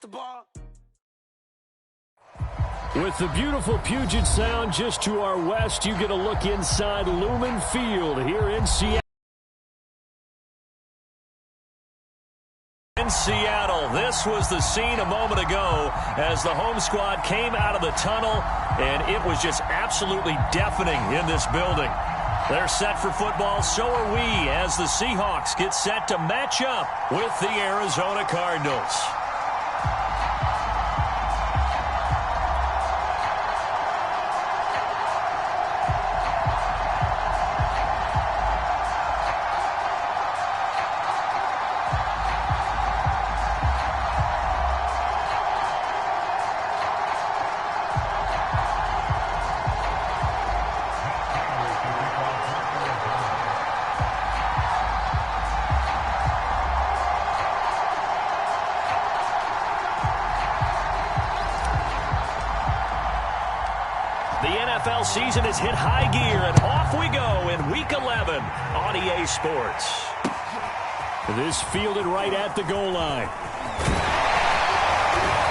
the ball. With the beautiful Puget Sound just to our west, you get a look inside Lumen Field here in Seattle. This was the scene a moment ago as the home squad came out of the tunnel, and it was just absolutely deafening in this building. They're set for football, so are we, as the Seahawks get set to match up with the Arizona Cardinals. NFL season has hit high gear, and off we go in Week 11 on EA Sports. This fielded right at the goal line.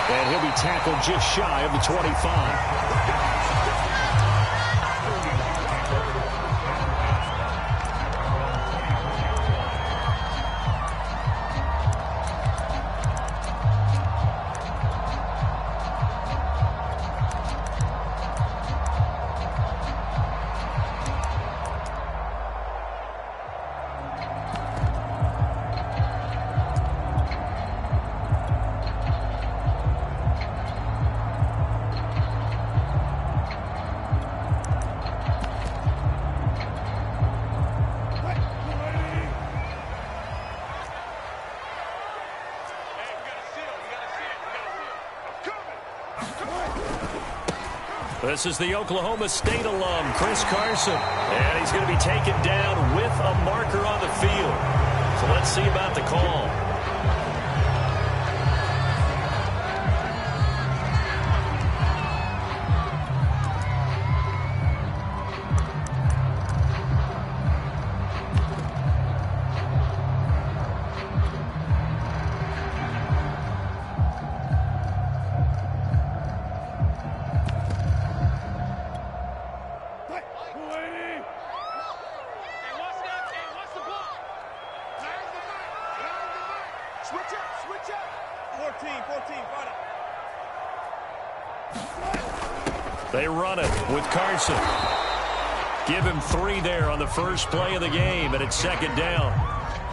And he'll be tackled just shy of the 25. This is the Oklahoma State alum, Chris Carson. And he's going to be taken down with a marker on the field. So let's see about the call. They run it with Carson. Give him 3 there on the first play of the game, and it's second down.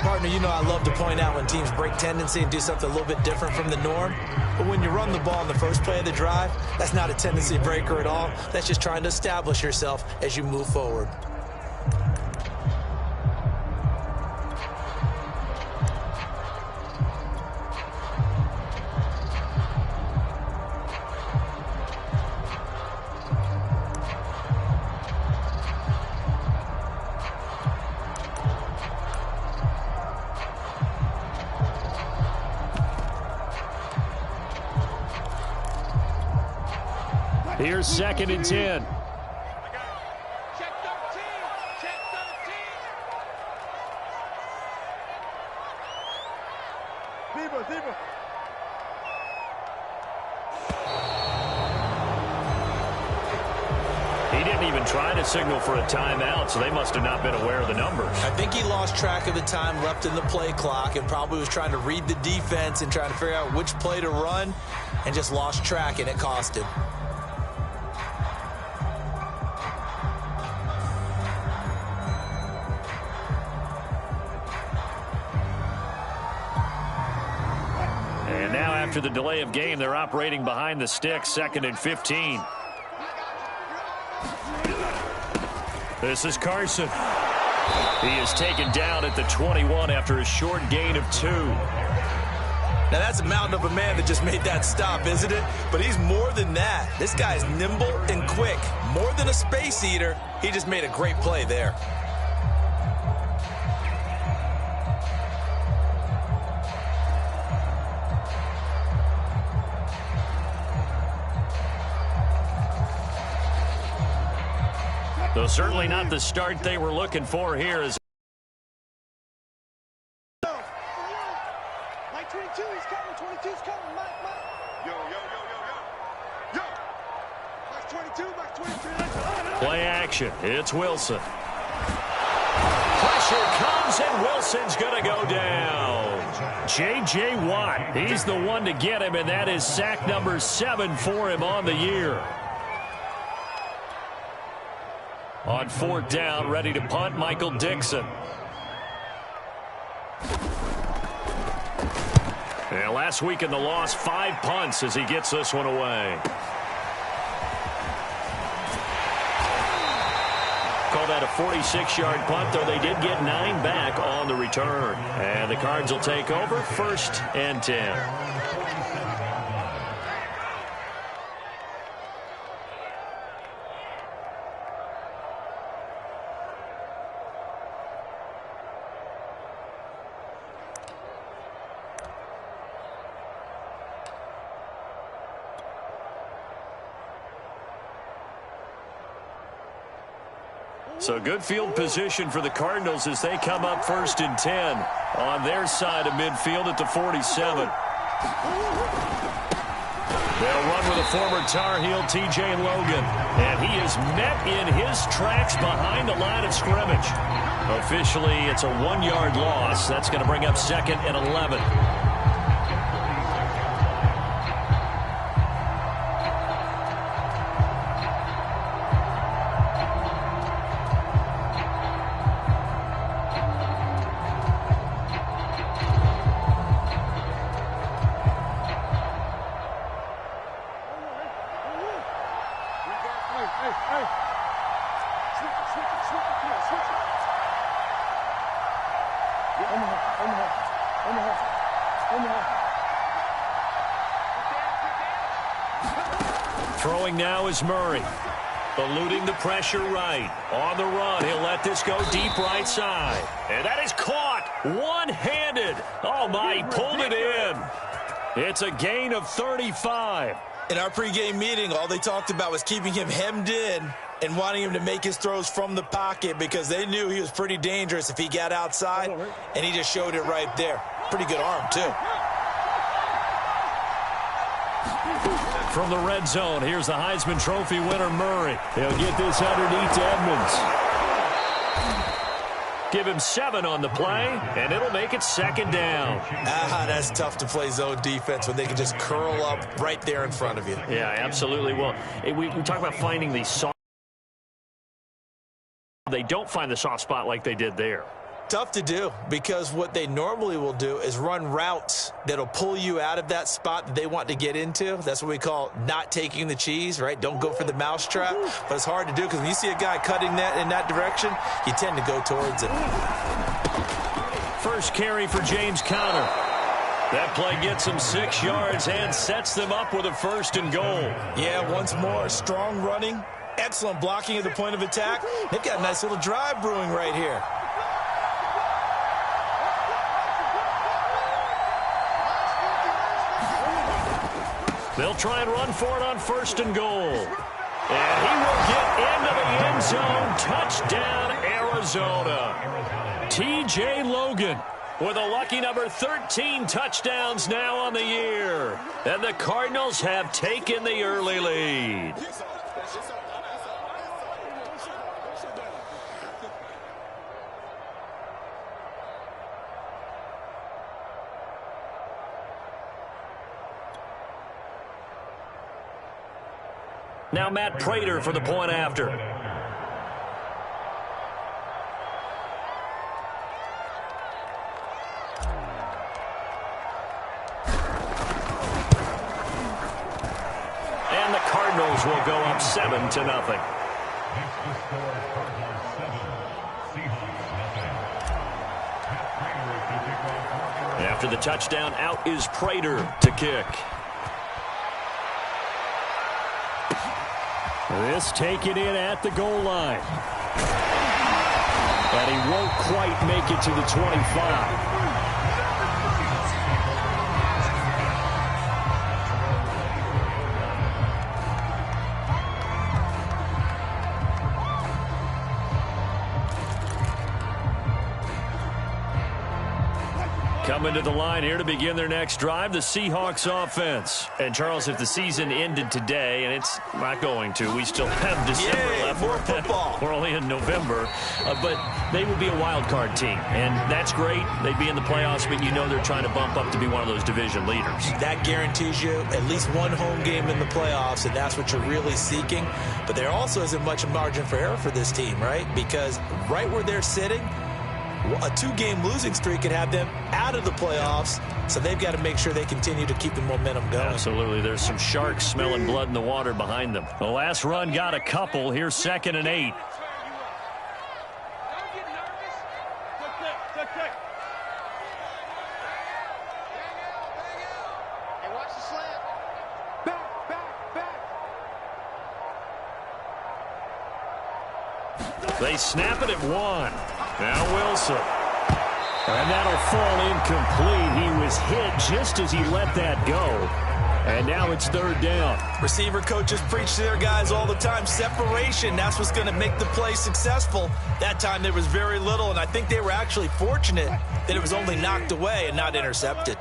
Partner, you know I love to point out when teams break tendency and do something a little bit different from the norm. But when you run the ball in the first play of the drive, that's not a tendency breaker at all. That's just trying to establish yourself as you move forward. Here's 2nd and 10. Check 13. Check 13. Zebra. He didn't even try to signal for a timeout, so they must have not been aware of the numbers. I think he lost track of the time left in the play clock and probably was trying to read the defense and trying to figure out which play to run and just lost track, and it cost him. And now after the delay of game, they're operating behind the sticks, 2nd and 15. This is Carson. He is taken down at the 21 after a short gain of 2. Now that's a mountain of a man that just made that stop, isn't it? But he's more than that. This guy's nimble and quick. More than a space eater, he just made a great play there. Though certainly not the start they were looking for here. As Mike 22, he's coming. 22's coming. Mike. Play action. It's Wilson. Pressure comes, and Wilson's going to go down. J.J. Watt, he's the one to get him, and that is sack number 7 for him on the year. On 4th down, ready to punt, Michael Dixon. And last week in the loss, 5 punts as he gets this one away. Call that a 46-yard punt, though they did get 9 back on the return. And the Cards will take over, 1st and 10. So good field position for the Cardinals as they come up 1st and 10 on their side of midfield at the 47. They'll run with a former Tar Heel, T.J. Logan. And he is met in his tracks behind the line of scrimmage. Officially, it's a 1-yard loss. That's going to bring up 2nd and 11. Throwing now is Murray. Eluding the pressure right. On the run, he'll let this go deep right side. And that is caught one-handed. Oh, my, he pulled it in. It's a gain of 35. In our pregame meeting, all they talked about was keeping him hemmed in and wanting him to make his throws from the pocket because they knew he was pretty dangerous if he got outside, and he just showed it right there. Pretty good arm, too. From the red zone, here's the Heisman Trophy winner, Murray. He'll get this underneath to Edmonds. Give him 7 on the play, and it'll make it 2nd down. That's tough to play zone defense when they can just curl up right there in front of you. Yeah, absolutely. Well, we talk about finding the soft. They don't find the soft spot like they did there. Tough to do because what they normally will do is run routes that'll pull you out of that spot that they want to get into. That's what we call not taking the cheese, right? Don't go for the mousetrap. But it's hard to do because when you see a guy cutting that in that direction, you tend to go towards it. First carry for James Conner. That play gets him 6 yards and sets them up with a 1st and goal. Yeah, once more, strong running, excellent blocking at the point of attack. They've got a nice little drive brewing right here. They'll try and run for it on 1st and goal. And he will get into the end zone. Touchdown, Arizona. T.J. Logan with a lucky number 13 touchdowns now on the year. And the Cardinals have taken the early lead. Now Matt Prater for the point after. And the Cardinals will go up 7-0. After the touchdown, out is Prater to kick. This taken in at the goal line. And he won't quite make it to the 25. Coming to the line here to begin their next drive, the Seahawks offense. And, Charles, if the season ended today, and it's not going to, we still have December left. More football. We're only in November. But they would be a wild card team, and that's great. They'd be in the playoffs, but you know they're trying to bump up to be one of those division leaders. That guarantees you at least one home game in the playoffs, and that's what you're really seeking. But there also isn't much margin for error for this team, right? Because right where they're sitting, a 2-game losing streak could have them out of the playoffs, so they've got to make sure they continue to keep the momentum going. Absolutely. There's some sharks smelling blood in the water behind them. The last run got a couple. Here's 2nd and 8. They snap it at 1. Now Wilson. And that'll fall incomplete. He was hit just as he let that go. And now it's 3rd down. Receiver coaches preach to their guys all the time. Separation, that's what's going to make the play successful. That time there was very little, and I think they were actually fortunate that it was only knocked away and not intercepted.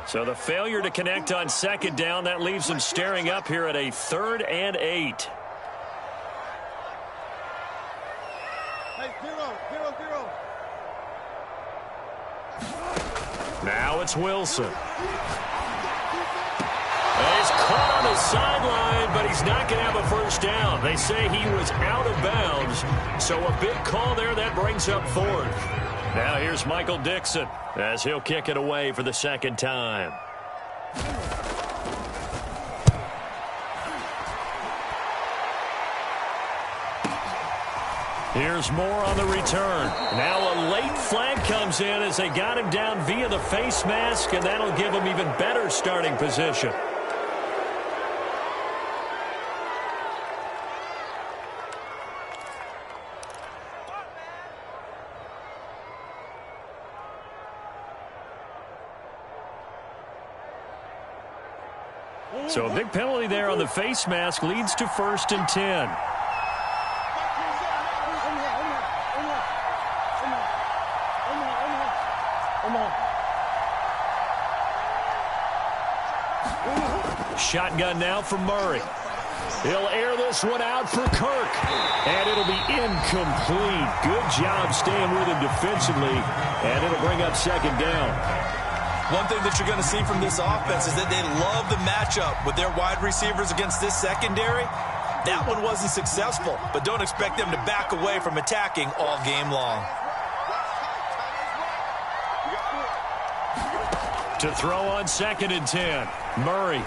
So the failure to connect on 2nd down, that leaves them staring up here at a 3rd and 8. Now it's Wilson. He's caught on the sideline, but he's not going to have a 1st down. They say he was out of bounds, so a big call there that brings up 4th. Now here's Michael Dixon as he'll kick it away for the 2nd time. Here's Moore on the return. Now a late flag comes in as they got him down via the face mask, and that'll give him even better starting position. So a big penalty there on the face mask leads to 1st and 10. Shotgun now for Murray. He'll air this one out for Kirk. And it'll be incomplete. Good job staying with him defensively. And it'll bring up 2nd down. One thing that you're going to see from this offense is that they love the matchup with their wide receivers against this secondary. That one wasn't successful, but don't expect them to back away from attacking all game long. To throw on 2nd and 10. Murray.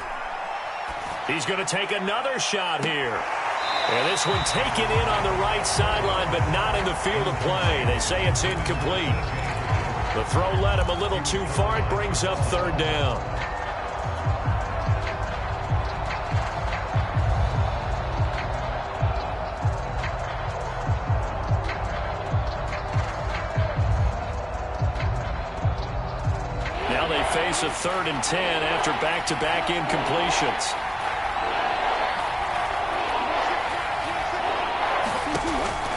He's going to take another shot here. And this one taken in on the right sideline, but not in the field of play. They say it's incomplete. The throw led him a little too far. It brings up 3rd down. Now they face a 3rd and 10 after back-to-back incompletions.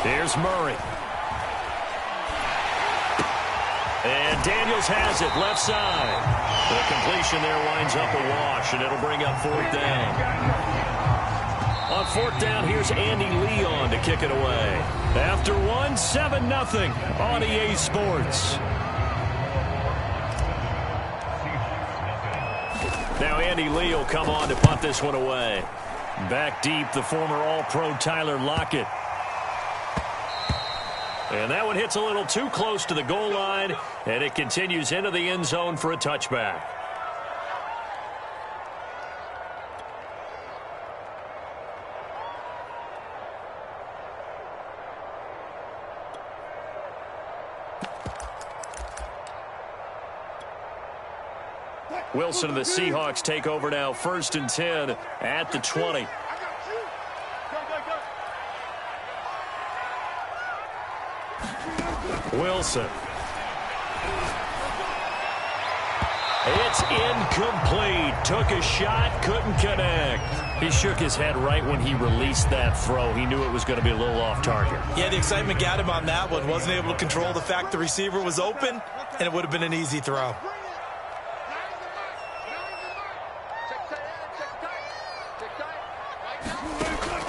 Here's Murray. And Daniels has it, left side. The completion there winds up a wash, and it'll bring up 4th down. On 4th down, here's Andy Leon to kick it away. After 1, 7-0 on EA Sports. Now Andy Lee will come on to punt this one away. Back deep, the former All-Pro Tyler Lockett. And that one hits a little too close to the goal line, and it continues into the end zone for a touchback. Wilson and the Seahawks take over now, 1st and 10 at the 20. Wilson. It's incomplete. Took a shot, couldn't connect. He shook his head right when he released that throw. He knew it was going to be a little off target. Yeah, the excitement got him on that one. Wasn't able to control the fact the receiver was open, and it would have been an easy throw.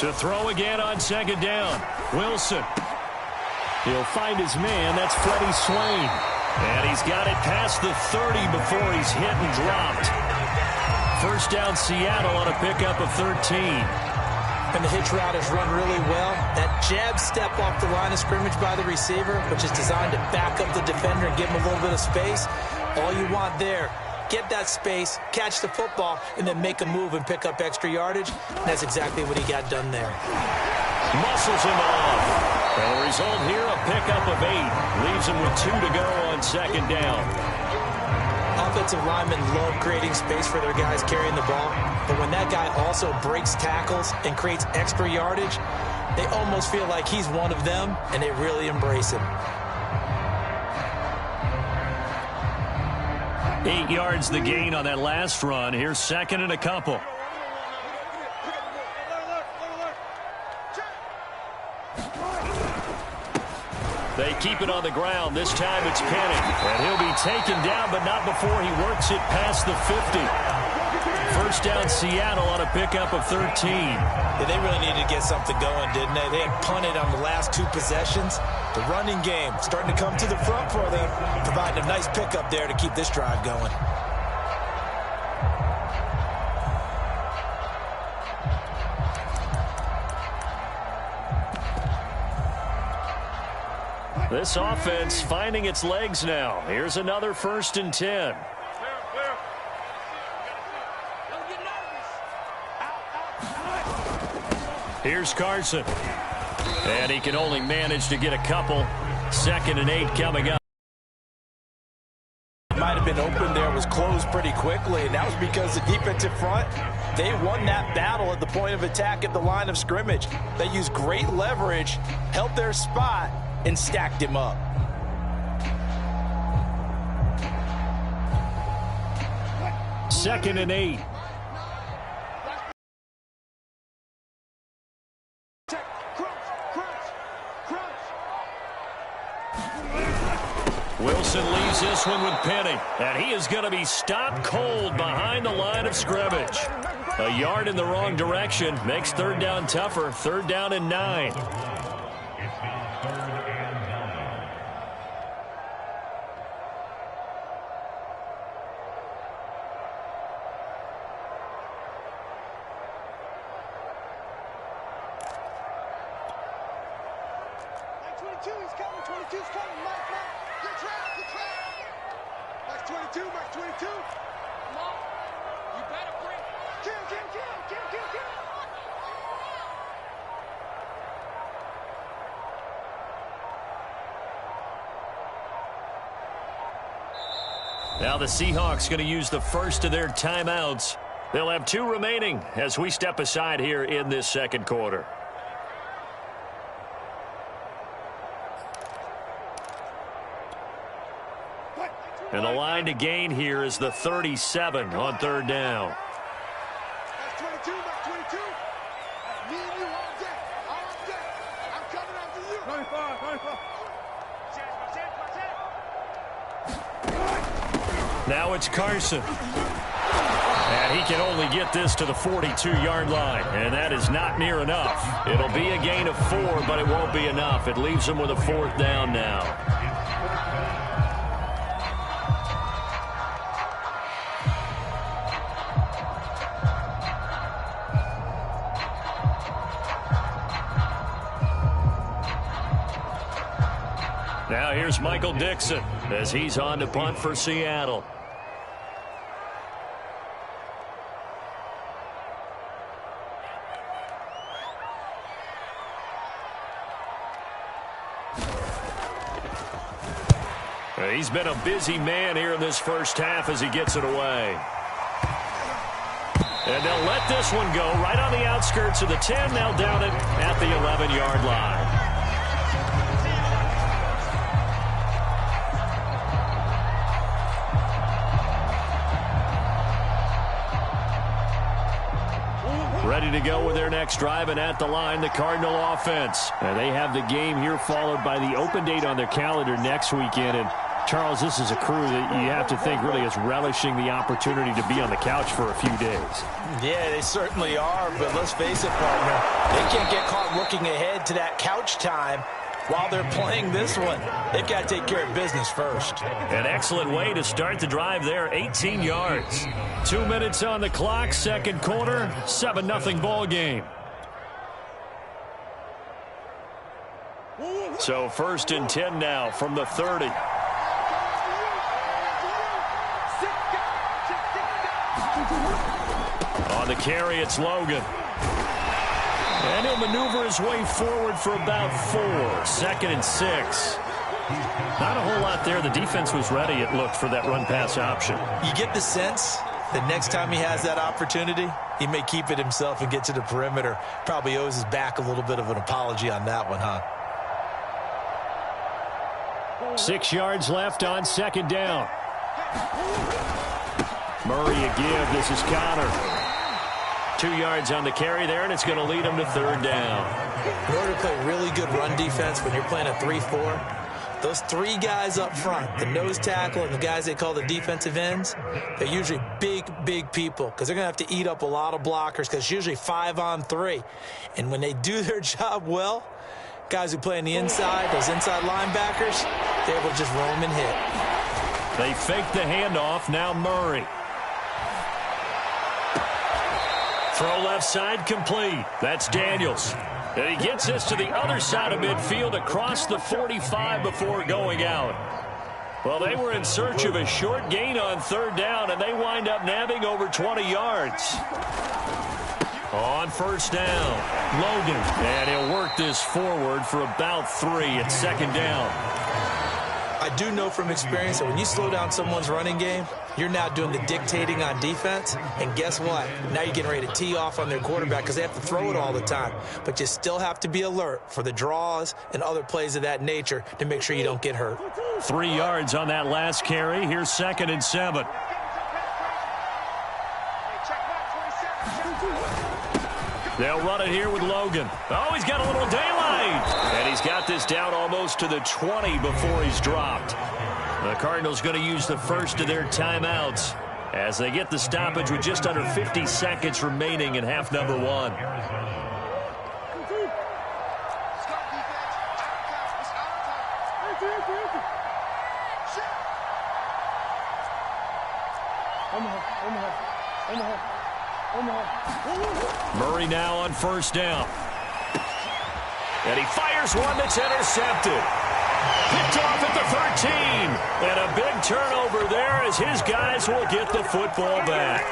To throw again on second down. Wilson. He'll find his man. That's Freddie Swain. And he's got it past the 30 before he's hit and dropped. First down Seattle on a pickup of 13. And the hitch route is run really well. That jab step off the line of scrimmage by the receiver, which is designed to back up the defender and give him a little bit of space. All you want there, get that space, catch the football, and then make a move and pick up extra yardage. And that's exactly what he got done there. Muscles him off. And the result here, a pickup of 8. Leaves him with 2 to go on second down. Offensive linemen love creating space for their guys carrying the ball. But when that guy also breaks tackles and creates extra yardage, they almost feel like he's one of them, and they really embrace him. 8 yards the gain on that last run. Here's second and a couple. They keep it on the ground. This time it's Penny. And he'll be taken down, but not before he works it past the 50. First down Seattle on a pickup of 13. Yeah, they really needed to get something going, didn't they? They had punted on the last 2 possessions. The running game starting to come to the front for them, providing a nice pickup there to keep this drive going. This offense finding its legs now. Here's another 1st and 10. Here's Carson. And he can only manage to get a couple. 2nd and 8 coming up. Might have been open there, was closed pretty quickly, and that was because the defensive front, they won that battle at the point of attack at the line of scrimmage. They used great leverage, held their spot, and stacked him up. Second and 8. Wilson leaves this one with Penny, and he is going to be stopped cold behind the line of scrimmage. A yard in the wrong direction makes 3rd down tougher. 3rd down and 9. Now the Seahawks going to use the first of their timeouts. They'll have 2 remaining as we step aside here in this 2nd quarter. And the line to gain here is the 37 on 3rd down. That's 22, that's 22. Me and you all day. All day. I'm coming after you. 95, 95. Now it's Carson. And he can only get this to the 42-yard line. And that is not near enough. It'll be a gain of 4, but it won't be enough. It leaves him with a 4th down now. Now here's Michael Dixon as he's on to punt for Seattle. He's been a busy man here in this first half as he gets it away. And they'll let this one go right on the outskirts of the 10. They'll down it at the 11-yard line. Ready to go with their next drive, and at the line, the Cardinal offense. And they have the game here followed by the open date on their calendar next weekend. And Charles, this is a crew that you have to think really is relishing the opportunity to be on the couch for a few days. Yeah, they certainly are, but let's face it, partner, they can't get caught looking ahead to that couch time while they're playing this one. They've got to take care of business first. An excellent way to start the drive there, 18 yards. 2 minutes on the clock, second quarter, 7-0 ball game. So 1st and 10 now from the 30. On the carry, it's Logan. And he'll maneuver his way forward for about 4. 2nd and 6. Not a whole lot there. The defense was ready, it looked, for that run-pass option. You get the sense that next time he has that opportunity, he may keep it himself and get to the perimeter. Probably owes his back a little bit of an apology on that one, huh? 6 yards left on 2nd down. Murray a give. This is Connor. 2 yards on the carry there, and it's going to lead him to 3rd down. In order to play really good run defense when you're playing a 3-4, those 3 guys up front, the nose tackle and the guys they call the defensive ends, they're usually big people because they're going to have to eat up a lot of blockers because it's usually 5-on-3. And when they do their job well, guys who play on the inside, those inside linebackers, they're able to just roam and hit. They fake the handoff. Now Murray. Throw left side complete. That's Daniels. And he gets this to the other side of midfield across the 45 before going out. Well, they were in search of a short gain on 3rd down, and they wind up nabbing over 20 yards. On 1st down, Logan. And he'll work this forward for about 3 at 2nd down. I do know from experience that when you slow down someone's running game, you're now doing the dictating on defense. And guess what? Now you're getting ready to tee off on their quarterback because they have to throw it all the time. But you still have to be alert for the draws and other plays of that nature to make sure you don't get hurt. 3 yards on that last carry. Here's 2nd and 7. They'll run it here with Logan. Oh, he's got a little daylight. And he's got this down almost to the 20 before he's dropped. The Cardinals going to use the first of their timeouts as they get the stoppage with just under 50 seconds remaining in half number 1. Murray now on 1st down. And he fires one that's intercepted. Picked off at the 13. And a big turnover there as his guys will get the football back.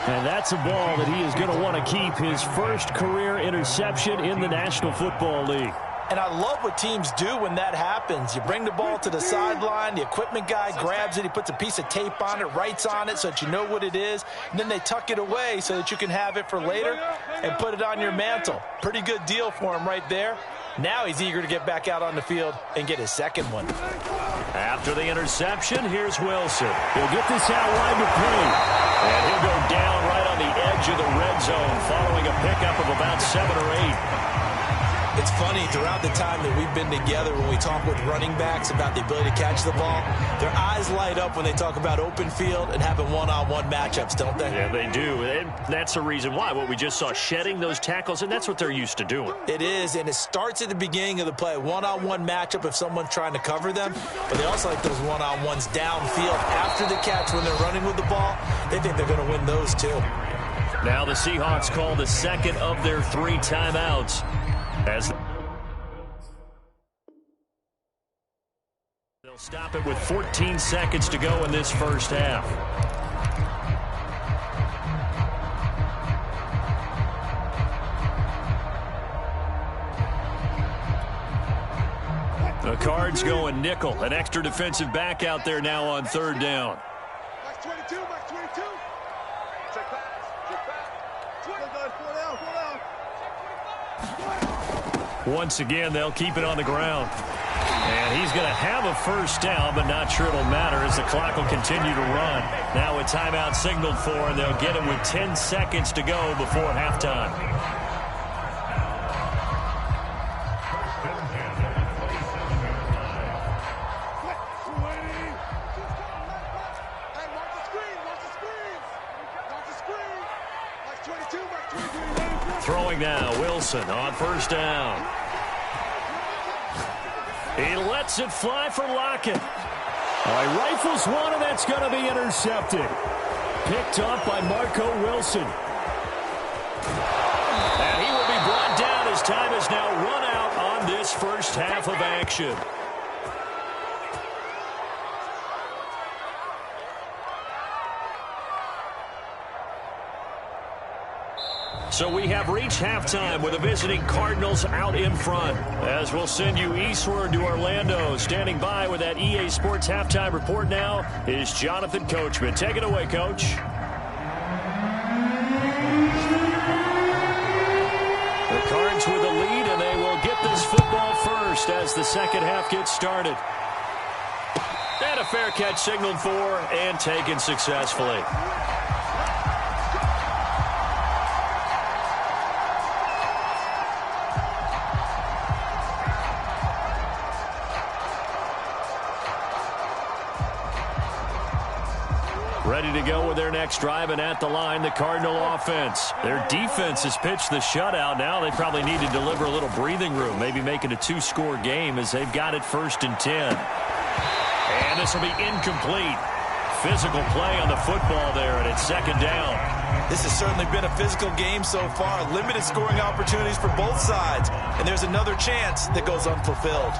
And that's a ball that he is going to want to keep, his first career interception in the National Football League. And I love what teams do when that happens. You bring the ball to the sideline, the equipment guy grabs it, he puts a piece of tape on it, writes on it so that you know what it is, and then they tuck it away so that you can have it for later and put it on your mantle. Pretty good deal for him right there. Now he's eager to get back out on the field and get his second one. After the interception, here's Wilson. He'll get this out wide to Payne. And he'll go down right on the edge of the red zone following a pickup of about 7 or 8. It's funny, throughout the time that we've been together, when we talk with running backs about the ability to catch the ball, their eyes light up when they talk about open field and having one-on-one matchups, don't they? Yeah, they do. And that's the reason why. What we just saw, shedding those tackles, and that's what they're used to doing. It is, and it starts at the beginning of the play. One-on-one matchup if someone's trying to cover them, but they also like those one-on-ones downfield after the catch when they're running with the ball. They think they're going to win those, too. Now the Seahawks call the second of their 3 timeouts. As they'll stop it with 14 seconds to go in this first half. The Cards going nickel. An extra defensive back out there now on 3rd down. Max 22, Max 22. Check back. Once again, they'll keep it on the ground. And he's going to have a first down, but not sure it'll matter as the clock will continue to run. Now a timeout signaled for, and they'll get him with 10 seconds to go before halftime. Throwing now, Wilson on first down. He lets it fly for Lockett. All right, rifles one, and that's going to be intercepted. Picked up by Marco Wilson. And he will be brought down as time has now run out on this first half of action. So we have reached halftime with the visiting Cardinals out in front. As we'll send you eastward to Orlando. Standing by with that EA Sports halftime report now is Jonathan Coachman. Take it away, Coach. The Cards with the lead, and they will get this football first as the second half gets started. And a fair catch signaled for and taken successfully. Ready to go with their next drive, and at the line, the Cardinal offense. Their defense has pitched the shutout. Now they probably need to deliver a little breathing room, maybe make it a two-score game as they've got it 1st and 10. And this will be incomplete. Physical play on the football there, and it's 2nd down. This has certainly been a physical game so far. Limited scoring opportunities for both sides, and there's another chance that goes unfulfilled.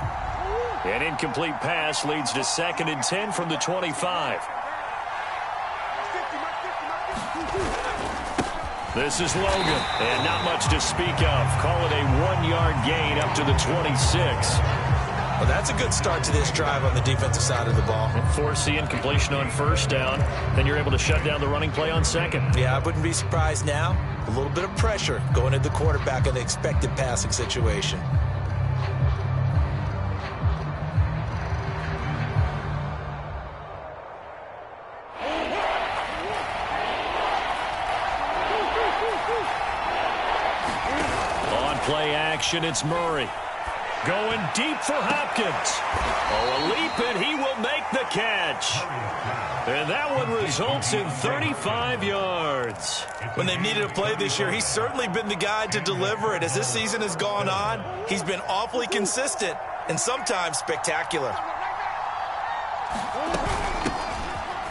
An incomplete pass leads to 2nd and 10 from the 25. This is Logan, and not much to speak of. Call it a 1-yard gain up to the 26. Well, that's a good start to this drive on the defensive side of the ball. Force the incompletion on 1st down. Then you're able to shut down the running play on 2nd. Yeah, I wouldn't be surprised now. A little bit of pressure going at the quarterback in an expected passing situation. Play action, it's Murray. Going deep for Hopkins. Oh, a leap, and he will make the catch. And that one results in 35 yards. When they've needed a play this year, he's certainly been the guy to deliver it. As this season has gone on, he's been awfully consistent and sometimes spectacular.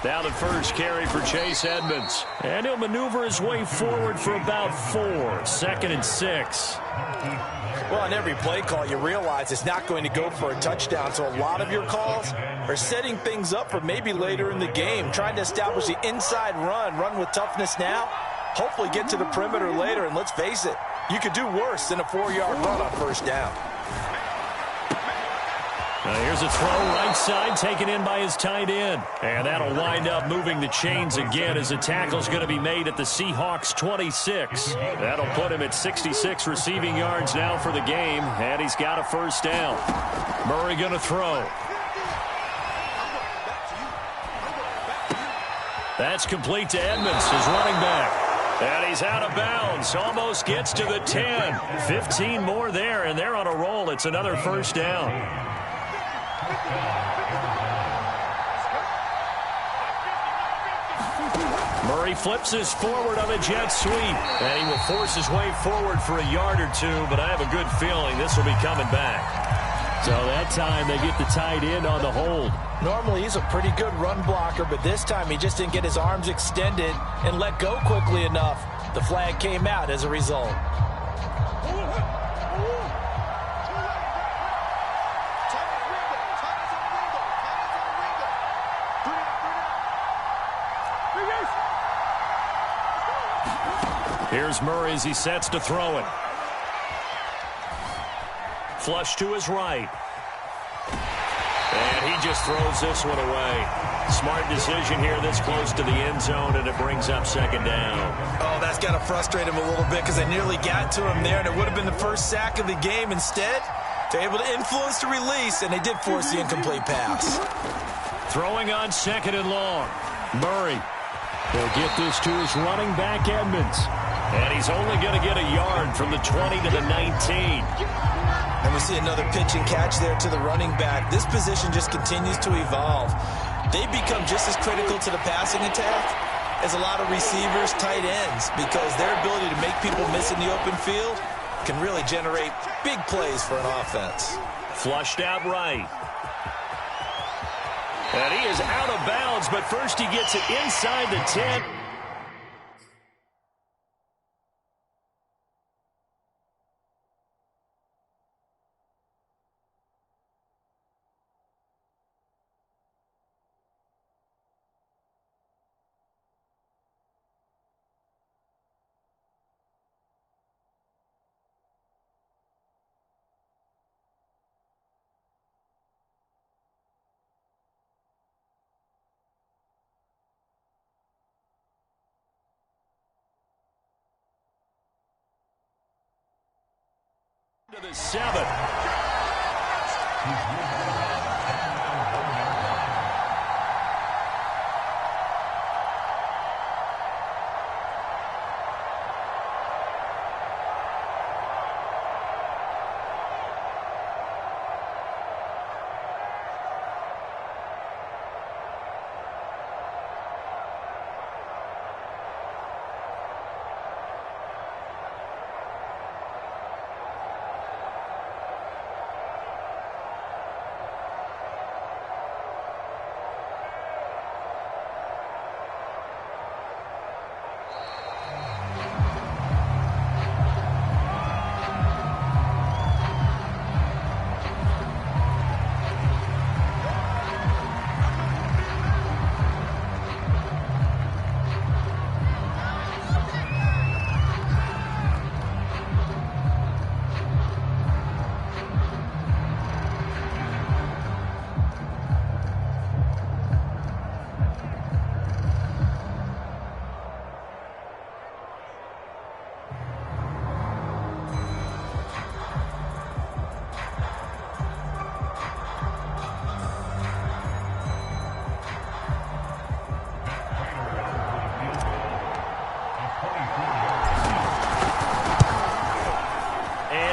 Now the first carry for Chase Edmonds. And he'll maneuver his way forward for about 4. 2nd and 6. Well, on every play call, you realize it's not going to go for a touchdown. So a lot of your calls are setting things up for maybe later in the game, trying to establish the inside run with toughness now, hopefully get to the perimeter later. And let's face it, you could do worse than a 4-yard run on 1st down. Here's a throw right side taken in by his tight end. And that'll wind up moving the chains again as the tackle's going to be made at the Seahawks 26. That'll put him at 66 receiving yards now for the game. And he's got a 1st down. Murray going to throw. That's complete to Edmonds, his running back. And he's out of bounds. Almost gets to the 10. 15 more there, and they're on a roll. It's another 1st down. Murray flips his forward on a jet sweep, and he will force his way forward for a yard or two, but I have a good feeling this will be coming back. So that time they get the tight end on the hold. Normally he's a pretty good run blocker, but this time he just didn't get his arms extended and let go quickly enough. The flag came out as a result. Here's Murray as he sets to throw it. Flush to his right. And he just throws this one away. Smart decision here this close to the end zone, and it brings up 2nd down. Oh, that's got to frustrate him a little bit because they nearly got to him there, and it would have been the first sack of the game. Instead, they're able to influence the release, and they did force the incomplete pass. Throwing on 2nd and long. Murray will get this to his running back, Edmonds. And he's only going to get a yard from the 20 to the 19. And we see another pitch and catch there to the running back. This position just continues to evolve. They become just as critical to the passing attack is a lot of receivers, tight ends, because their ability to make people miss in the open field can really generate big plays for an offense. Flushed out right. And he is out of bounds, but first he gets it inside the 10. To the 7.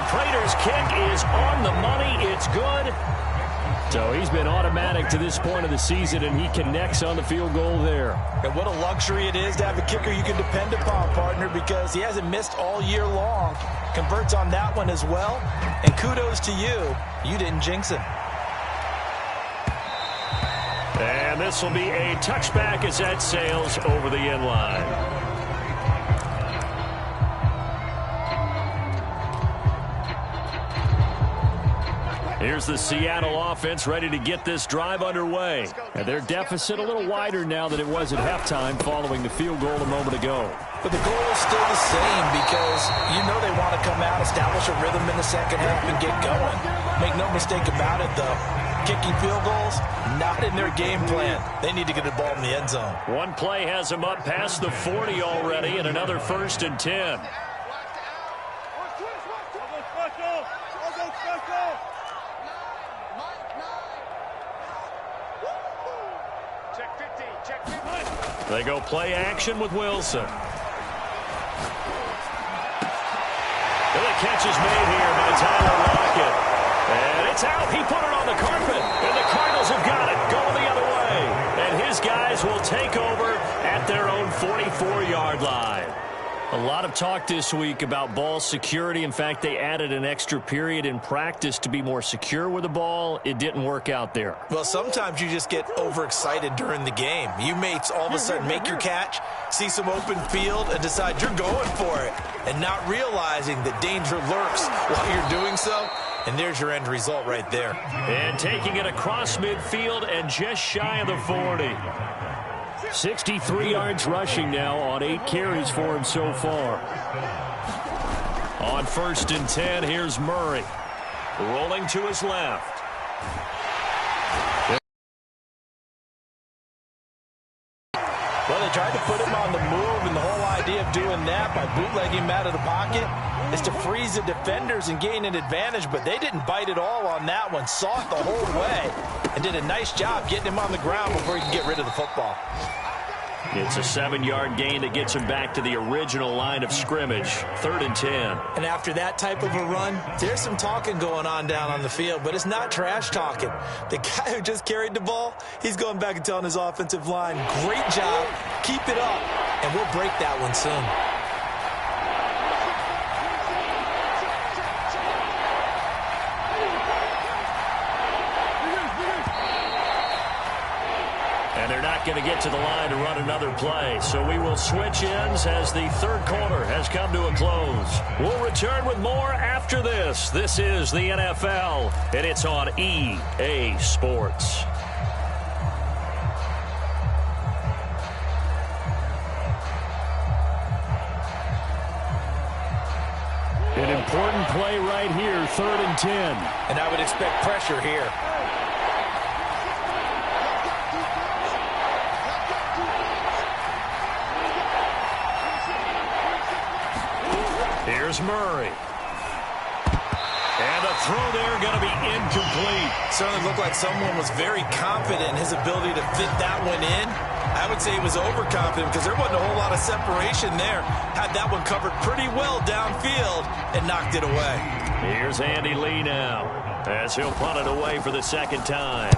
Prater's kick is on the money. It's good. So he's been automatic to this point of the season, and he connects on the field goal there. And what a luxury it is to have a kicker you can depend upon, partner, because he hasn't missed all year long. Converts on that one as well. And kudos to you. You didn't jinx him. And this will be a touchback as that sails over the end line. Here's the Seattle offense ready to get this drive underway. And their deficit a little wider now than it was at halftime following the field goal a moment ago. But the goal is still the same because you know they want to come out, establish a rhythm in the second half, and get going. Make no mistake about it, though. Kicking field goals, not in their game plan. They need to get the ball in the end zone. One play has them up past the 40 already, and another 1st and 10. They go play action with Wilson. And the catch is made here by Tyler Lockett. And it's out. He put it on the carpet. And the Cardinals have got it. Going the other way. And his guys will take over at their own 44-yard line. A lot of talk this week about ball security. In fact, they added an extra period in practice to be more secure with the ball. It didn't work out there. Well, sometimes you just get overexcited during the game. You may all of a sudden make your catch, see some open field, and decide you're going for it, and not realizing that danger lurks while you're doing so. And there's your end result right there. And taking it across midfield and just shy of the 40. 63 yards rushing now on 8 carries for him so far. On 1st and 10, here's Murray. Rolling to his left. Well, they tried to put him on the move, and the whole idea of doing that by bootlegging him out of the pocket is to freeze the defenders and gain an advantage, but they didn't bite at all on that one. Saw it the whole way and did a nice job getting him on the ground before he could get rid of the football. It's a 7-yard gain that gets him back to the original line of scrimmage. 3rd and 10. And after that type of a run, there's some talking going on down on the field, but it's not trash talking. The guy who just carried the ball, he's going back and telling his offensive line, great job. Keep it up, and we'll break that one soon. And they're not going to get to the line to run another play. So we will switch ends as the third quarter has come to a close. We'll return with more after this. This is the NFL, and it's on EA Sports. An important play right here, 3rd and 10. And I would expect pressure here. Here's Murray. And the throw there going to be incomplete. Certainly looked like someone was very confident in his ability to fit that one in. I would say he was overconfident because there wasn't a whole lot of separation there. Had that one covered pretty well downfield and knocked it away. Here's Andy Lee now as he'll punt it away for the second time.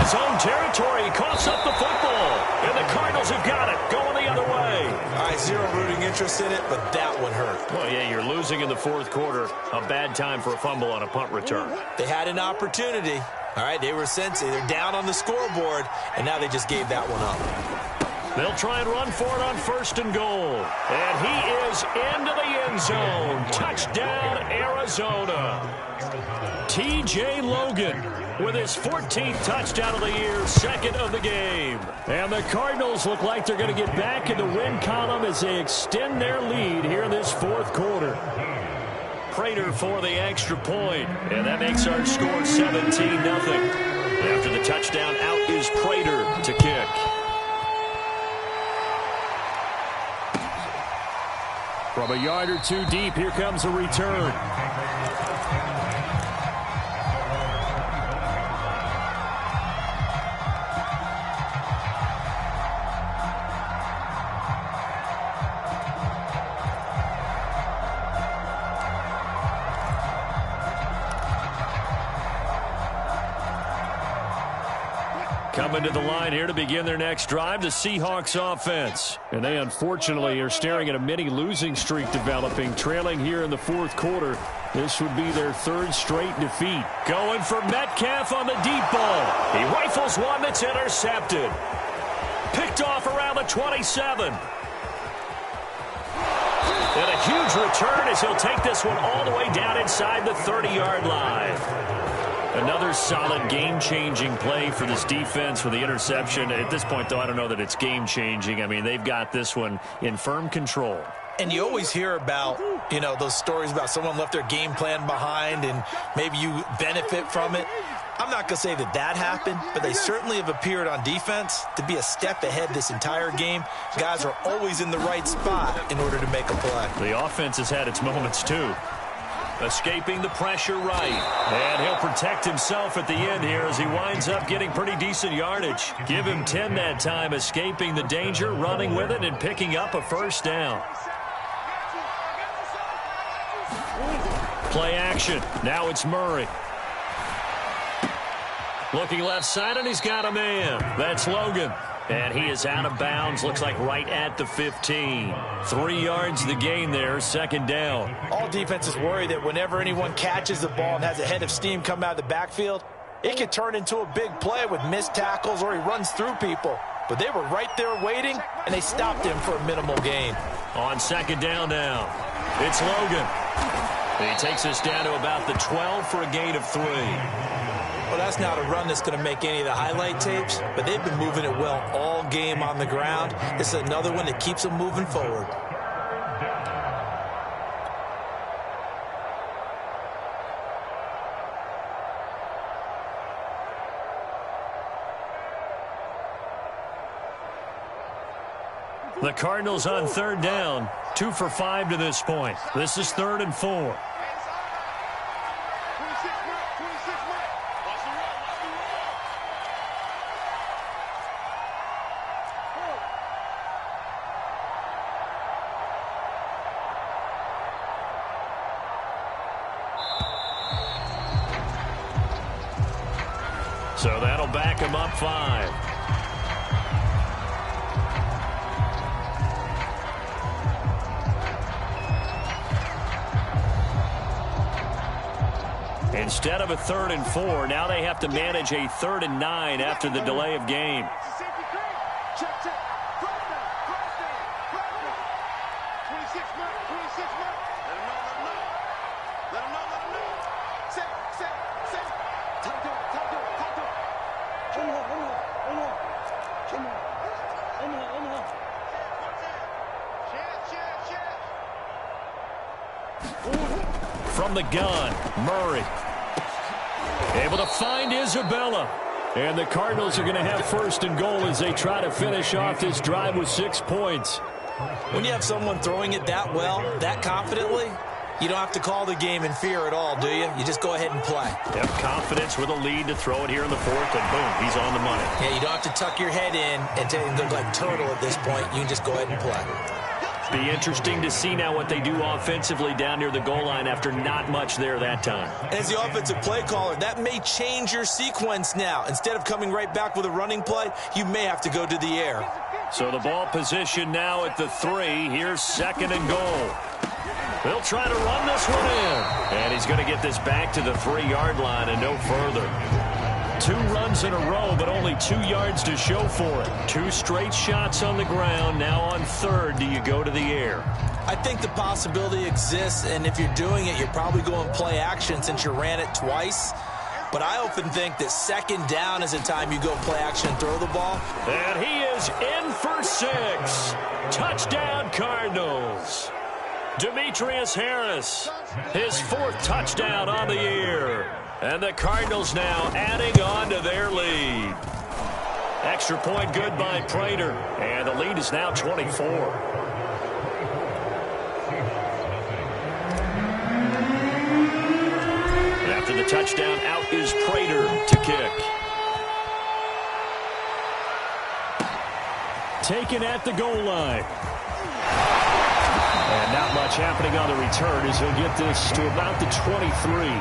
His own territory. He coughs up the football. And the Cardinals have got it. Going the other way. All right, zero rooting interest in it, but that one hurt. Well, yeah, you're losing in the fourth quarter. A bad time for a fumble on a punt return. They had an opportunity. All right, they were sensing. They're down on the scoreboard, and now they just gave that one up. They'll try and run for it on 1st and goal. And he is into the end zone. Touchdown, Arizona. T.J. Logan with his 14th touchdown of the year, 2nd of the game. And the Cardinals look like they're going to get back in the win column as they extend their lead here in this 4th quarter. Prater for the extra point, and that makes our score 17-0. After the touchdown, out is Prater to kick. From a yard or two deep, here comes a return. Coming to the line here to begin their next drive, the Seahawks offense. And they unfortunately are staring at a mini losing streak developing, trailing here in the 4th quarter. This would be their 3rd straight defeat. Going for Metcalf on the deep ball. He rifles one that's intercepted. Picked off around the 27. And a huge return as he'll take this one all the way down inside the 30-yard line. Another solid game-changing play for this defense with the interception. At this point, though, I don't know that it's game-changing. I mean, they've got this one in firm control. And you always hear about, you know, those stories about someone left their game plan behind and maybe you benefit from it. I'm not going to say that that happened, but they certainly have appeared on defense to be a step ahead this entire game. Guys are always in the right spot in order to make a play. The offense has had its moments, too. Escaping the pressure right. And he'll protect himself at the end here as he winds up getting pretty decent yardage. Give him 10 that time, escaping the danger, running with it, and picking up a 1st down. Play action. Now it's Murray. Looking left side, and he's got a man. That's Logan. And he is out of bounds, looks like right at the 15. 3 yards the gain there, 2nd down. All defenses worry that whenever anyone catches the ball and has a head of steam come out of the backfield, it could turn into a big play with missed tackles or he runs through people. But they were right there waiting, and they stopped him for a minimal gain. On 2nd down now, it's Logan. He takes us down to about the 12 for a gain of 3. Well, that's not a run that's going to make any of the highlight tapes, but they've been moving it well all game on the ground. This is another one that keeps them moving forward. The Cardinals on 3rd down, 2 for 5 to this point. This is 3rd and 4. So that'll back him up 5. Instead of a 3rd and 4, now they have to manage a 3rd and 9 after the delay of game. From the gun, Murray. Able to find Isabella. And the Cardinals are going to have 1st and goal as they try to finish off this drive with 6 points. When you have someone throwing it that well, that confidently, you don't have to call the game in fear at all, do you? You just go ahead and play. Yep, confidence with a lead to throw it here in the 4th, and boom, he's on the money. Yeah, you don't have to tuck your head in and look like turtle at this point. You can just go ahead and play. Be interesting to see now what they do offensively down near the goal line after not much there that time. As the offensive play caller, that may change your sequence now. Instead of coming right back with a running play, you may have to go to the air. So the ball position now at the 3. Here's 2nd and goal. They'll try to run this one in. And he's going to get this back to the 3-yard line and no further. 2 runs in a row, but only 2 yards to show for it. 2 straight shots on the ground. Now on 3rd, do you go to the air? I think the possibility exists, and if you're doing it, you're probably going play action since you ran it twice. But I often think that 2nd down is the time you go play action and throw the ball. And he is in for 6. Touchdown, Cardinals. Demetrius Harris, his 4th touchdown on the year. And the Cardinals now adding on to their lead. Extra point good by Prater. And the lead is now 24. After the touchdown, out is Prater to kick. Taken at the goal line. And not much happening on the return as he'll get this to about the 23.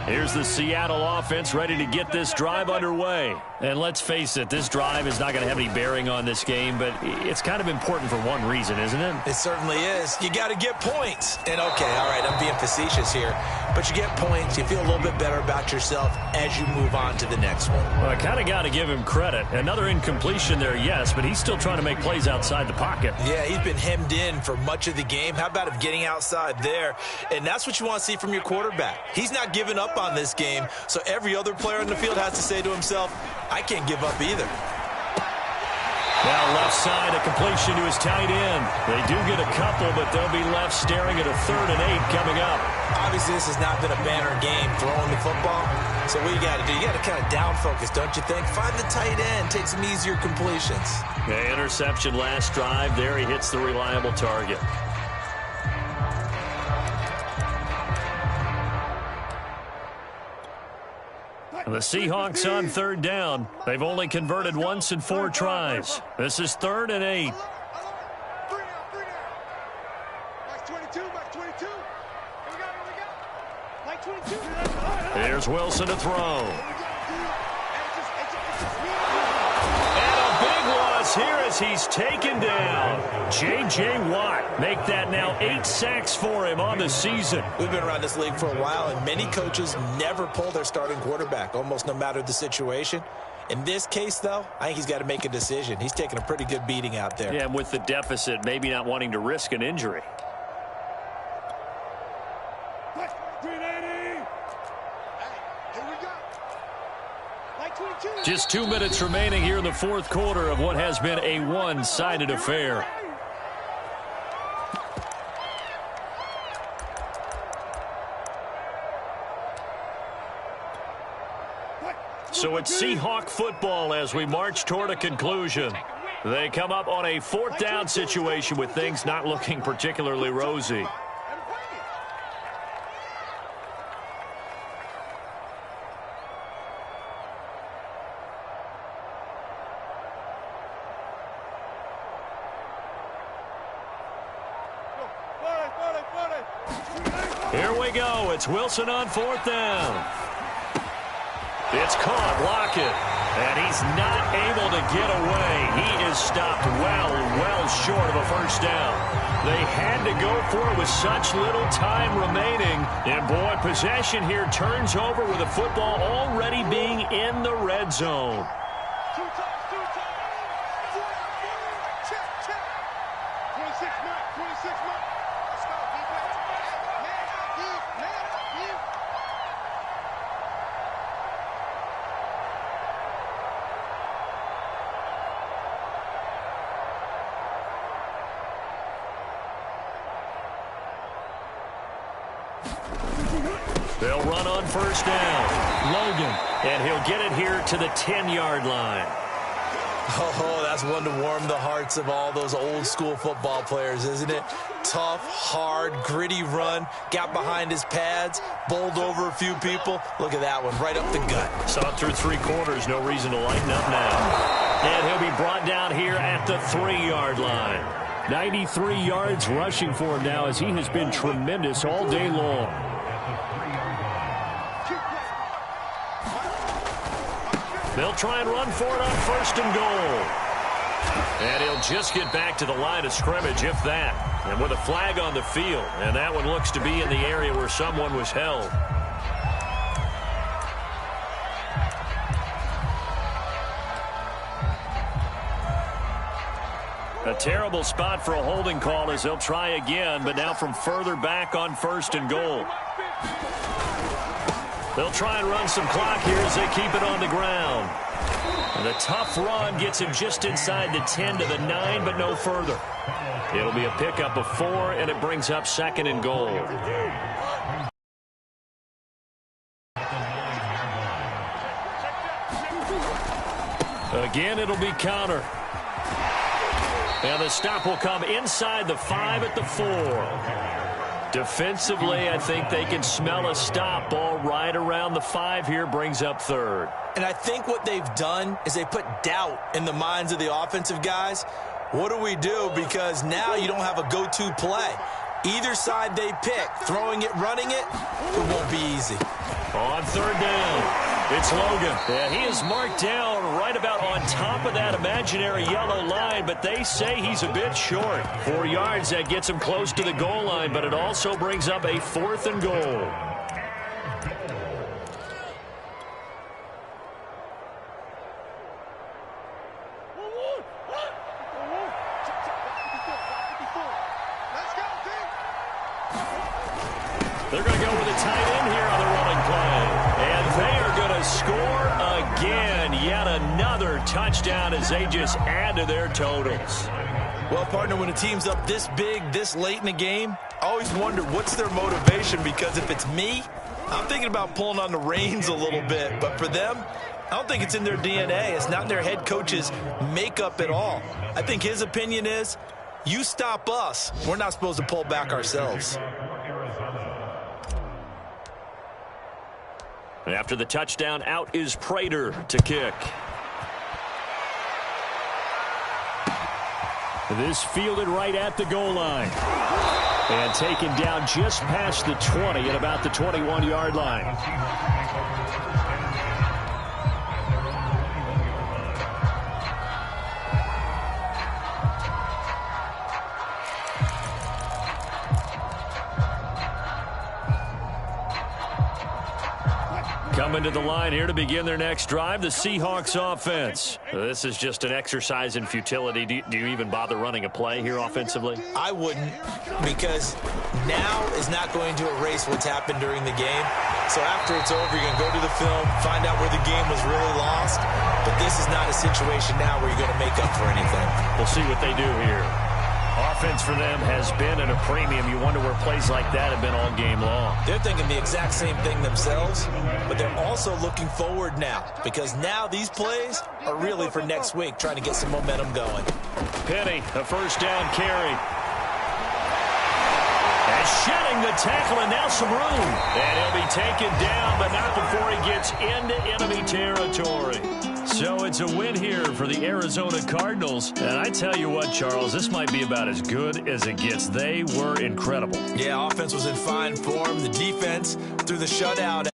Here's the Seattle offense ready to get this drive underway. And let's face it, this drive is not going to have any bearing on this game, but it's kind of important for one reason, isn't it? It certainly is. You got to get points. And okay, all right, I'm being facetious here, but you get points, you feel a little bit better about yourself as you move on to the next one. Well, I kind of got to give him credit. Another incompletion there, yes, but he's still trying to make plays outside the pocket. Yeah, he's been hemmed in for much of the game. How about him getting outside there? And that's what you want to see from your quarterback. He's not giving up on this game, so every other player on the field has to say to himself, I can't give up either. Now left side, a completion to his tight end. They do get a couple, but they'll be left staring at a 3rd and 8 coming up. Obviously, this has not been a banner game throwing the football. So what you got to do, you got to kind of down focus, don't you think? Find the tight end, take some easier completions. Yeah, interception last drive. There he hits the reliable target. The Seahawks on 3rd down. They've only converted once in 4 tries. This is 3rd and 8. Here's Wilson to throw. And a big loss here as he's taken down. J.J. Watt make that now 8 sacks for him on the season. We've been around this league for a while, and many coaches never pull their starting quarterback, almost no matter the situation. In this case, though, I think he's got to make a decision. He's taking a pretty good beating out there. Yeah, and with the deficit, maybe not wanting to risk an injury. Just 2 minutes remaining here in the 4th quarter of what has been a one-sided affair. So it's Seahawk football as we march toward a conclusion. They come up on a 4th down situation with things not looking particularly rosy. Here we go. It's Wilson on 4th down. It's caught. Lockett. And he's not able to get away. He is stopped well short of a first down. They had to go for it with such little time remaining. And, boy, possession here turns over with the football already being in the red zone. They'll run on first down. Logan. And he'll get it here to the 10-yard line. Oh, that's one to warm the hearts of all those old-school football players, isn't it? Tough, hard, gritty run. Got behind his pads. Bowled over a few people. Look at that one, right up the gut. Saw it through 3 quarters. No reason to lighten up now. And he'll be brought down here at the 3-yard line. 93 yards rushing for him now as he has been tremendous all day long. They'll try and run for it on 1st and goal. And he'll just get back to the line of scrimmage, if that. And with a flag on the field. And that one looks to be in the area where someone was held. A terrible spot for a holding call as they'll try again, but now from further back on 1st and goal. They'll try and run some clock here as they keep it on the ground. And the tough run gets him just inside the 10 to the 9, but no further. It'll be a pickup of 4, and it brings up 2nd and goal. Again, it'll be counter. And the stop will come inside the 5 at the 4. Defensively, I think they can smell a stop. Ball right around the 5 here, brings up 3rd. And I think what they've done is they put doubt in the minds of the offensive guys. What do we do? Because now you don't have a go-to play. Either side they pick, throwing it, running it, it won't be easy. On 3rd down. It's Logan. Yeah, he is marked down right about on top of that imaginary yellow line, but they say he's a bit short. 4 yards, that gets him close to the goal line, but it also brings up a 4th and goal. They're going to go with a tight end here on the running play. And they are going to score again. Yet another touchdown as they just add to their totals. Well, partner, when a team's up this big, this late in the game, I always wonder what's their motivation, because if it's me, I'm thinking about pulling on the reins a little bit. But for them, I don't think it's in their DNA. It's not in their head coach's makeup at all. I think his opinion is, you stop us, we're not supposed to pull back ourselves. After the touchdown, out is Prater to kick. This fielded right at the goal line. And taken down just past the 20 at about the 21-yard line. Coming to the line here to begin their next drive, the Seahawks offense. This is just an exercise in futility. Do you even bother running a play here offensively? I wouldn't, because now is not going to erase what's happened during the game. So after it's over, you're going to go to the film, find out where the game was really lost. But this is not a situation now where you're going to make up for anything. We'll see what they do here. Offense for them has been at a premium. You wonder where plays like that have been all game long. They're thinking the exact same thing themselves, but they're also looking forward now, because now these plays are really for next week, trying to get some momentum going. Penny, a first down carry. And shedding the tackle, and now some room. And he'll be taken down, but not before he gets into enemy territory. So it's a win here for the Arizona Cardinals. And I tell you what, Charles, this might be about as good as it gets. They were incredible. Yeah, offense was in fine form. The defense through the shutout.